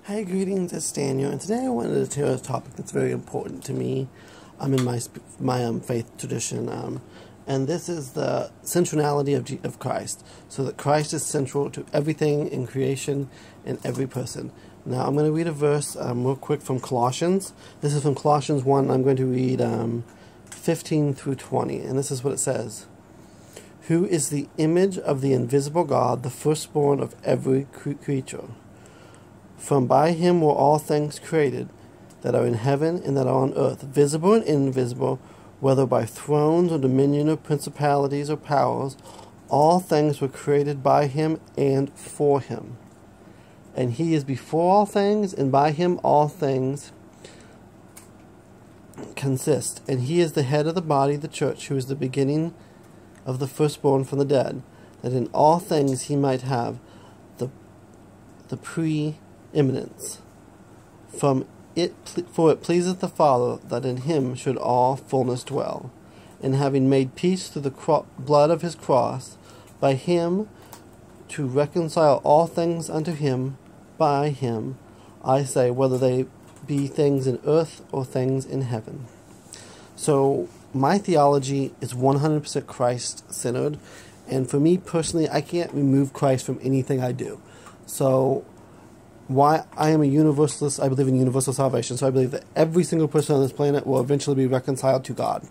Hi, greetings, it's Daniel, and today I wanted to share a topic that's very important to me. I'm in my faith tradition, and this is the centrality of Christ, so that Christ is central to everything in creation and every person. Now, I'm going to read a verse real quick from Colossians. This is from Colossians 1. I'm going to read 15 through 20, and this is what it says. Who is the image of the invisible God, the firstborn of every creature? For by him were all things created, that are in heaven and that are on earth, visible and invisible, whether by thrones or dominion or principalities or powers, all things were created by him and for him. And he is before all things, and by him all things consist. And he is the head of the body, the church, who is the beginning of the firstborn from the dead, that in all things he might have the preeminence. For it pleaseth the Father that in him should all fullness dwell, and having made peace through the blood of his cross, by him to reconcile all things unto him, by him, I say, whether they be things in earth or things in heaven. So my theology is 100% Christ-centered, and for me personally, I can't remove Christ from anything I do. So why I am a universalist, I believe in universal salvation, so I believe that every single person on this planet will eventually be reconciled to God.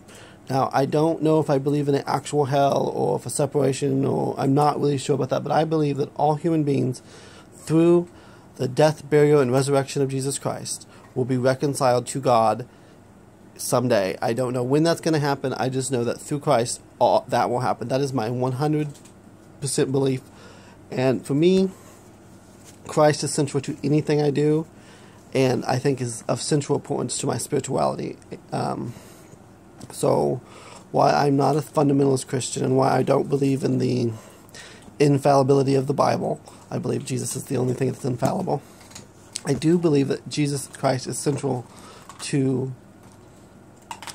Now, I don't know if I believe in an actual hell or for separation, or I'm not really sure about that, but I believe that all human beings, through the death, burial, and resurrection of Jesus Christ, will be reconciled to God someday. I don't know when that's going to happen. I just know that through Christ, all that will happen. That is my 100% belief. And for me, Christ is central to anything I do, and I think is of central importance to my spirituality. So why I'm not a fundamentalist Christian, and why I don't believe in the infallibility of the Bible. I believe Jesus is the only thing that's infallible. I do believe that Jesus Christ is central to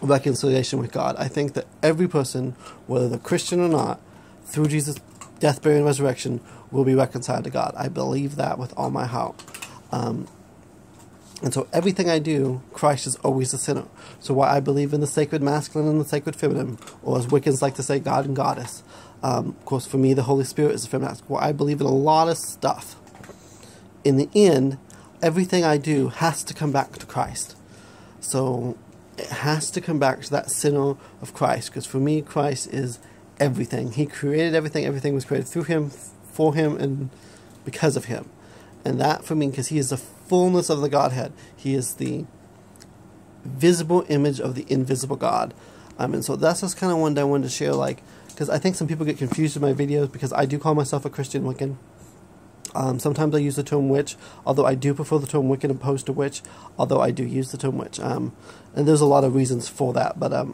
reconciliation with God. I think that every person, whether they're Christian or not, through Jesus' death, burial, and resurrection, will be reconciled to God. I believe that with all my heart. And so everything I do, Christ is always the center. So why I believe in the sacred masculine and the sacred feminine, or as Wiccans like to say, God and Goddess. Of course, for me, the Holy Spirit is the feminine. Well, I believe in a lot of stuff. In the end, everything I do has to come back to Christ. So it has to come back to that center of Christ, because for me, Christ is everything. He created everything. Everything was created through him, for him, and because of him. And that for me, because he is the fullness of the Godhead. He is the visible image of the invisible God. And so that's just kind of one that I wanted to share, because I think some people get confused with my videos, because I do call myself a Christian Wiccan. Sometimes I use the term witch, although I do prefer the term Wiccan opposed to witch, although I do use the term witch. And there's a lot of reasons for that, but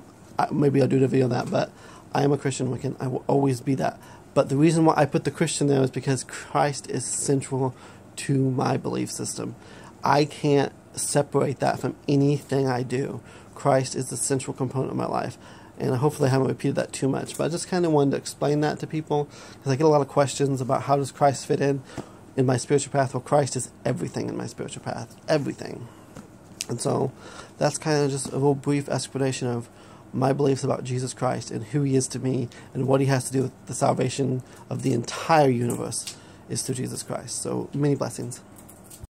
maybe I'll do a video on that. But I am a Christian Wiccan. I will always be that. But the reason why I put the Christian there is because Christ is central to my belief system. I can't separate that from anything I do. Christ is the central component of my life. And hopefully I haven't repeated that too much. But I just kind of wanted to explain that to people, because I get a lot of questions about how does Christ fit in my spiritual path. Well, Christ is everything in my spiritual path. Everything. And so that's kind of just a little brief explanation of my beliefs about Jesus Christ and who he is to me, and what he has to do with the salvation of the entire universe is through Jesus Christ. So many blessings.